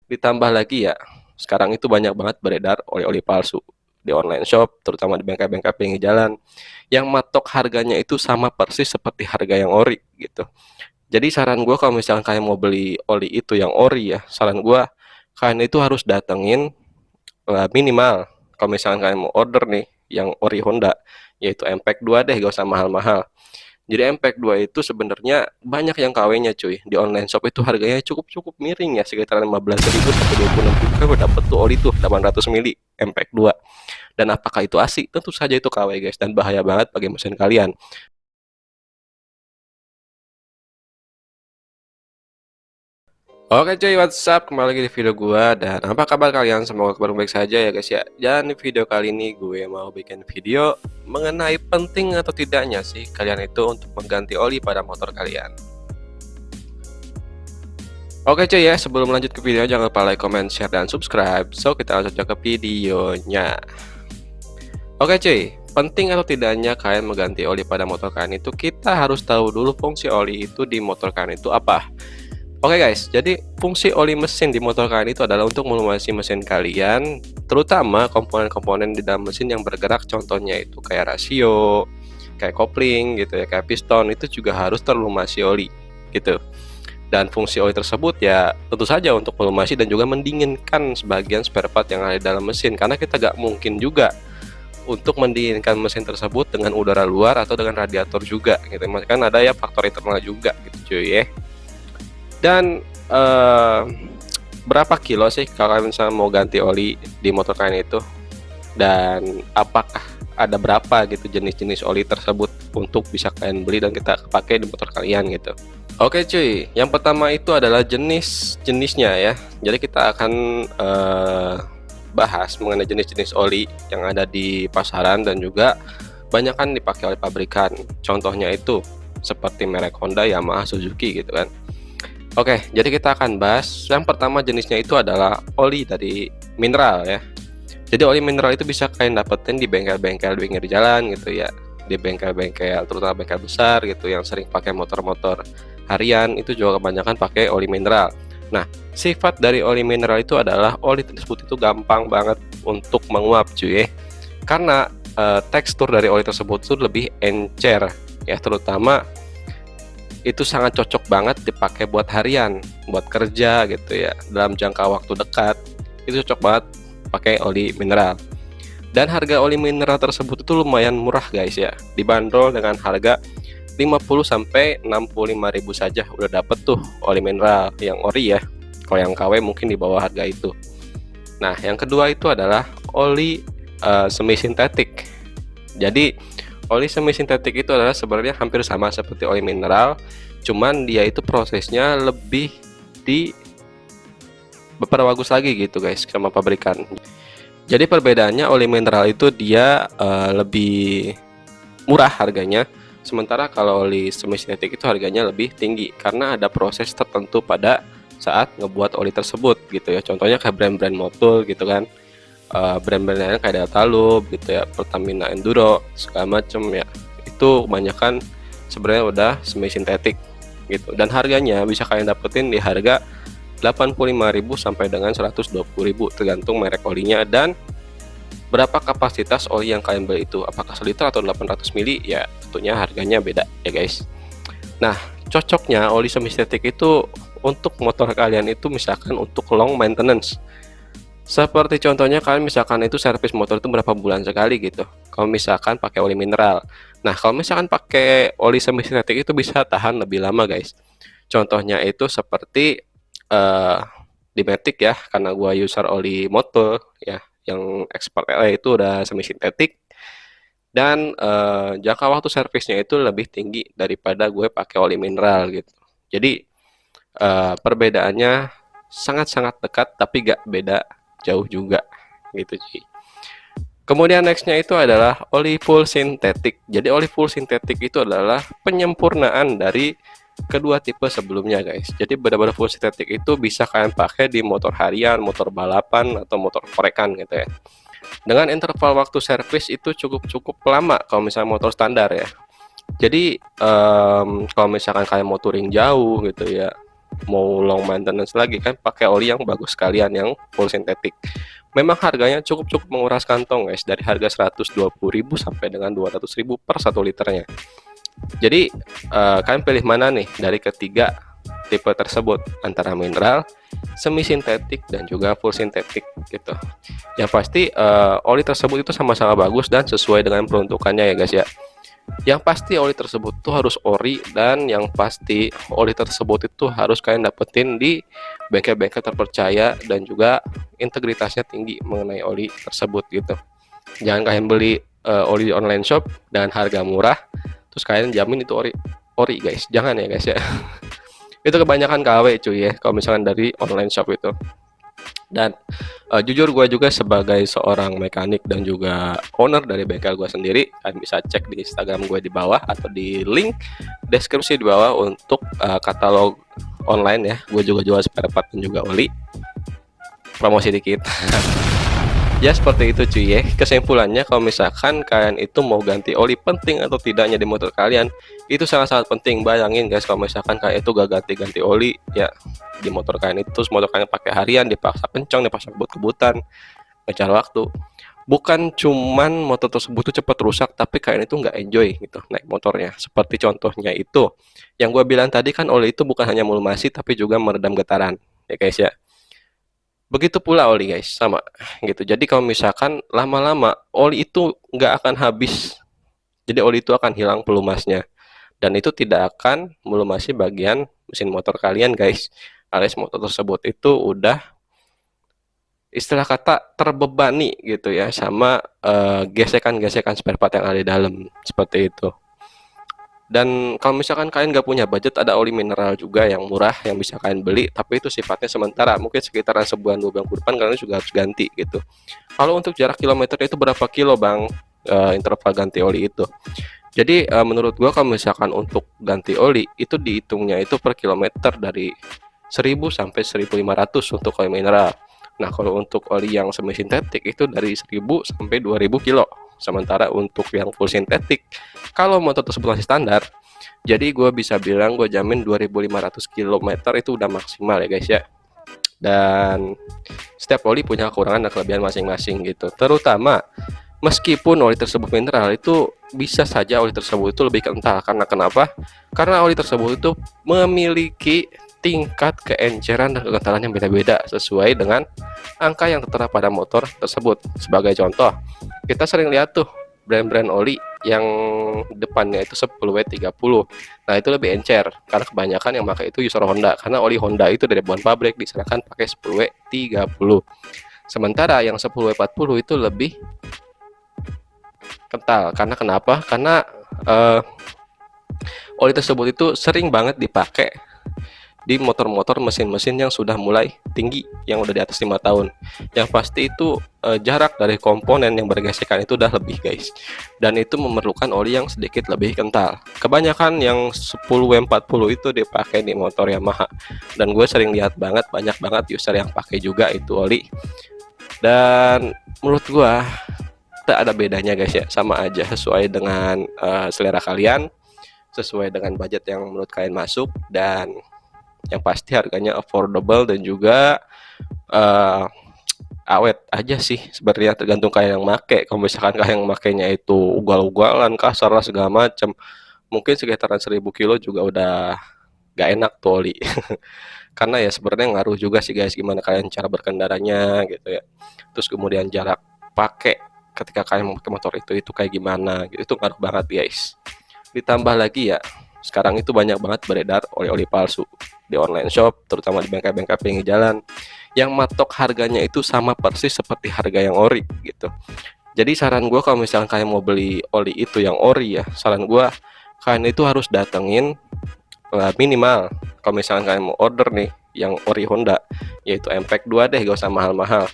ditambah lagi ya, sekarang itu banyak banget beredar oli-oli palsu di online shop, terutama di bengkel-bengkel pinggir jalan, yang matok harganya itu sama persis seperti harga yang ori gitu. Jadi saran gue kalau misalkan kalian mau beli oli itu yang ori ya, saran gue kalian itu harus datengin minimal kalau misalkan kalian mau order nih yang ori Honda, yaitu MPEG 2 deh, gak usah mahal-mahal. Jadi MPEG 2 itu sebenarnya banyak yang KW-nya cuy. Di online shop itu harganya cukup-cukup miring ya, sekitar 15.000 sampai 26.000 kan udah dapet tuh oli tuh 800 mili MPEG 2. Dan apakah itu asli? Tentu saja itu KW guys, dan bahaya banget bagi mesin kalian. Oke cuy, WhatsApp, kembali lagi di video gua. Dan apa kabar kalian? Semoga kabar baik saja ya guys ya. Dan di video kali ini gue mau bikin video mengenai penting atau tidaknya sih kalian itu untuk mengganti oli pada motor kalian. Oke cuy ya, sebelum lanjut ke video jangan lupa like, comment, share, dan subscribe. So kita langsung aja ke videonya. Oke cuy, penting atau tidaknya kalian mengganti oli pada motor kalian itu, kita harus tahu dulu fungsi oli itu di motor kalian itu apa. Oke guys, jadi fungsi oli mesin di motor kalian itu adalah untuk melumasi mesin kalian, terutama komponen-komponen di dalam mesin yang bergerak, contohnya itu kayak rasio, kayak kopling gitu ya, kayak piston, itu juga harus terlumasi oli gitu. Dan fungsi oli tersebut ya tentu saja untuk melumasi dan juga mendinginkan sebagian spare part yang ada di dalam mesin, karena kita gak mungkin juga untuk mendinginkan mesin tersebut dengan udara luar atau dengan radiator juga gitu, kan ada ya faktor internal juga gitu cuy ya. Dan berapa kilo sih kalau kalian misalnya mau ganti oli di motor kalian itu, dan apakah ada berapa gitu jenis-jenis oli tersebut untuk bisa kalian beli dan kita pakai di motor kalian gitu. Oke cuy, yang pertama itu adalah jenis-jenisnya ya. Jadi kita akan bahas mengenai jenis-jenis oli yang ada di pasaran dan juga banyak kan dipakai oleh pabrikan. Contohnya itu seperti merek Honda, Yamaha, Suzuki gitu kan. Oke, jadi kita akan bahas yang pertama jenisnya itu adalah oli dari mineral ya. Jadi oli mineral itu bisa kalian dapetin di bengkel-bengkel pinggir jalan gitu ya, di bengkel-bengkel terutama bengkel besar gitu yang sering pakai motor-motor harian, itu juga kebanyakan pakai oli mineral. Nah, sifat dari oli mineral itu adalah oli tersebut itu gampang banget untuk menguap cuy ya. Karena tekstur dari oli tersebut itu lebih encer ya, terutama itu sangat cocok banget dipakai buat harian, buat kerja gitu ya, dalam jangka waktu dekat itu cocok banget pakai oli mineral. Dan harga oli mineral tersebut itu lumayan murah guys ya, dibanderol dengan harga 50 sampai 65.000 saja udah dapet tuh oli mineral yang ori ya. Kalau yang KW mungkin di bawah harga itu. Nah, yang kedua itu adalah oli semi sintetik. Jadi oli semi sintetik itu adalah sebenarnya hampir sama seperti oli mineral, cuman dia itu prosesnya lebih diperbagus lagi gitu guys sama pabrikan. Jadi perbedaannya oli mineral itu dia lebih murah harganya, sementara kalau oli semi sintetik itu harganya lebih tinggi karena ada proses tertentu pada saat ngebuat oli tersebut gitu ya. Contohnya kayak brand-brand motor gitu kan, brand-brand lainnya kayak Deltalub gitu ya, Pertamina Enduro segala macem ya, itu kebanyakan sebenarnya udah semi sintetik gitu. Dan harganya bisa kalian dapetin di harga 85.000 sampai dengan 120.000 tergantung merek olinya dan berapa kapasitas oli yang kalian beli itu, apakah 1 liter atau 800 mili ya, tentunya harganya beda ya guys. Nah, cocoknya oli semi sintetik itu untuk motor kalian itu misalkan untuk long maintenance. Seperti contohnya kalian misalkan itu servis motor itu berapa bulan sekali gitu. Kalau misalkan pakai oli mineral. Nah, kalau misalkan pakai oli semi sintetik itu bisa tahan lebih lama guys. Contohnya itu seperti di Matic ya, karena gua user oli motor ya, yang Expert LA itu udah semi sintetik dan jangka waktu servisnya itu lebih tinggi daripada gue pakai oli mineral gitu. Jadi perbedaannya sangat-sangat dekat tapi gak beda jauh juga gitu sih. Kemudian nextnya itu adalah oli full sintetik. Jadi oli full sintetik itu adalah penyempurnaan dari kedua tipe sebelumnya guys. Jadi benar-benar full sintetik itu bisa kalian pakai di motor harian, motor balapan, atau motor korekan gitu ya. Dengan interval waktu servis itu cukup lama kalau misalnya motor standar ya. Jadi kalau misalkan kalian mau touring jauh gitu ya, mau long maintenance lagi kan, pakai oli yang bagus sekalian, yang full sintetik. Memang harganya cukup menguras kantong guys, dari harga 120.000 sampai dengan 200.000 per 1 liternya. Jadi kalian pilih mana nih dari ketiga tipe tersebut, antara mineral, semi sintetik, dan juga full sintetik gitu. Yang pasti oli tersebut itu sama-sama bagus dan sesuai dengan peruntukannya ya guys ya. Yang pasti oli tersebut tuh harus ori, dan yang pasti oli tersebut itu harus kalian dapetin di bengkel-bengkel terpercaya dan juga integritasnya tinggi mengenai oli tersebut gitu. Jangan kalian beli oli di online shop dengan harga murah terus kalian jamin itu ori guys, jangan ya guys ya. Itu kebanyakan KW cuy ya kalau misalkan dari online shop itu. Dan jujur gue juga sebagai seorang mekanik dan juga owner dari bengkel gue sendiri, kalian bisa cek di Instagram gue di bawah atau di link deskripsi di bawah untuk katalog online ya. Gue juga jual spare part dan juga oli, promosi dikit. Ya seperti itu cuy ya. Kesimpulannya, kalau misalkan kalian itu mau ganti oli, penting atau tidaknya di motor kalian itu sangat-sangat penting. Bayangin guys, kalau misalkan kalian itu gak ganti-ganti oli ya di motor kalian itu, motor kalian pakai harian, dipaksa kencang, dipaksa kebut-kebutan, ngejar waktu. Bukan cuman motor tersebut tuh cepat rusak, tapi kalian itu nggak enjoy gitu naik motornya. Seperti contohnya itu yang gue bilang tadi kan, oli itu bukan hanya melumasi tapi juga meredam getaran ya guys ya. Begitu pula oli guys, sama gitu. Jadi kalau misalkan lama-lama oli itu nggak akan habis, jadi oli itu akan hilang pelumasnya, dan itu tidak akan melumasi bagian mesin motor kalian guys, alias motor tersebut itu udah istilah kata terbebani gitu ya sama gesekan-gesekan spare part yang ada di dalam, seperti itu. Dan kalau misalkan kalian nggak punya budget, ada oli mineral juga yang murah yang bisa kalian beli, tapi itu sifatnya sementara, mungkin sekitaran sebulan 2 bulan ke depan kalian juga harus ganti gitu. Kalau untuk jarak kilometer itu berapa kilo bang interval ganti oli itu? Jadi menurut gua kalau misalkan untuk ganti oli itu dihitungnya itu per kilometer, dari 1000 sampai 1500 untuk oli mineral. Nah kalau untuk oli yang semi sintetik itu dari 1000 sampai 2000 kilo. Sementara untuk yang full sintetik, kalau motor tersebut masih standar, jadi gue bisa bilang gue jamin 2500 km itu udah maksimal ya guys ya. Dan setiap oli punya kekurangan dan kelebihan masing-masing gitu. Terutama meskipun oli tersebut mineral, itu bisa saja oli tersebut itu lebih kental. Karena kenapa? Karena oli tersebut itu memiliki tingkat keenceran dan kekentalan yang beda-beda sesuai dengan angka yang tertera pada motor tersebut. Sebagai contoh, kita sering lihat tuh brand-brand oli yang depannya itu 10W30. Nah itu lebih encer karena kebanyakan yang pakai itu user Honda, karena oli Honda itu dari bahan pabrik diserahkan pakai 10W30. Sementara yang 10W40 itu lebih kental. Karena kenapa? Karena oli tersebut itu sering banget dipakai di motor-motor mesin-mesin yang sudah mulai tinggi, yang udah di atas 5 tahun. Yang pasti itu jarak dari komponen yang bergesekan itu udah lebih guys, dan itu memerlukan oli yang sedikit lebih kental. Kebanyakan yang 10W40 itu dipakai di motor Yamaha, dan gue sering lihat banget banyak banget user yang pakai juga itu oli. Dan menurut gue tak ada bedanya guys ya, sama aja, sesuai dengan selera kalian, sesuai dengan budget yang menurut kalian masuk, dan yang pasti harganya affordable dan juga awet aja sih sebenarnya, tergantung kalian yang make. Kalau misalkan kalian yang makainya itu ugal-ugalan, kasar lah segala macam, mungkin sekitaran 1000 kilo juga udah gak enak tuh oli. Karena ya sebenarnya ngaruh juga sih guys, gimana kalian cara berkendaranya gitu ya. Terus kemudian jarak pakai ketika kalian memakai motor itu kayak gimana gitu, itu ngaruh banget guys. Ditambah lagi ya, sekarang itu banyak banget beredar oli-oli palsu di online shop, terutama di bengkel-bengkel pinggir jalan, yang matok harganya itu sama persis seperti harga yang ori gitu. Jadi saran gue, kalau misalkan kalian mau beli oli itu yang ori ya, saran gue kalian itu harus datengin minimal, kalau misalkan kalian mau order nih yang ori Honda, yaitu MPEG 2 deh, gak usah mahal-mahal.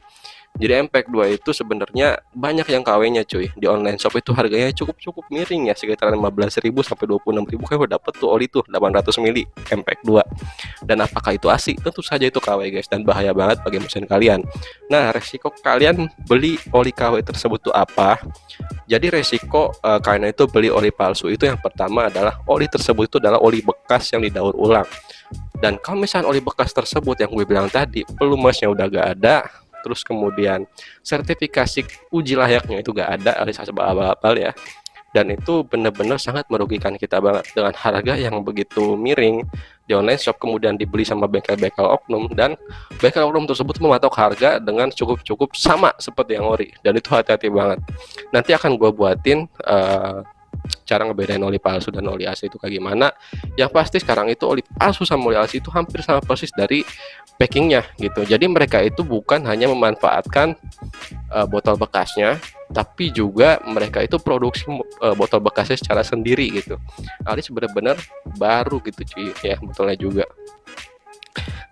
Jadi MPEG 2 itu sebenarnya banyak yang KW-nya cuy. Di online shop itu harganya cukup miring ya, sekitar 15.000 sampai 26.000 kan udah dapet tuh oli tuh 800 mili MPEG 2. Dan apakah itu asli? Tentu saja itu KW guys, dan bahaya banget bagi mesin kalian. Nah, resiko kalian beli oli KW tersebut tuh apa? Jadi resiko kalian itu beli oli palsu itu yang pertama adalah oli tersebut itu adalah oli bekas yang didaur ulang. Dan kalau misalnya oli bekas tersebut yang gue bilang tadi, pelumasnya udah gak ada, terus kemudian sertifikasi uji layaknya itu gak ada alias abal-abal ya, dan itu benar-benar sangat merugikan kita banget dengan harga yang begitu miring di online shop, kemudian dibeli sama bengkel-bengkel oknum, dan bengkel oknum tersebut mematok harga dengan cukup sama seperti yang ori, dan itu hati-hati banget. Nanti akan gue buatin cara ngebedain oli palsu dan oli asli itu kayak gimana. Yang pasti sekarang itu oli palsu sama oli asli itu hampir sama persis dari packingnya gitu. Jadi mereka itu bukan hanya memanfaatkan botol bekasnya, tapi juga mereka itu produksi botol bekasnya secara sendiri gitu. Alias benar-benar baru gitu cuy ya botolnya juga.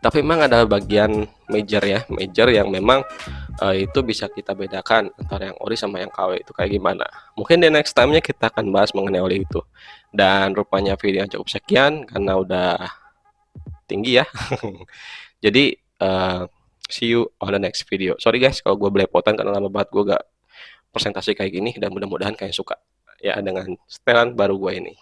Tapi memang ada bagian major yang memang itu bisa kita bedakan antara yang ori sama yang KW itu kayak gimana. Mungkin di next time-nya kita akan bahas mengenai oli itu. Dan rupanya video yang cukup sekian karena udah tinggi ya. Jadi see you on the next video. Sorry guys kalau gue belepotan karena lama banget gue gak presentasi kayak gini, dan mudah-mudahan kalian suka ya dengan setelan baru gue ini.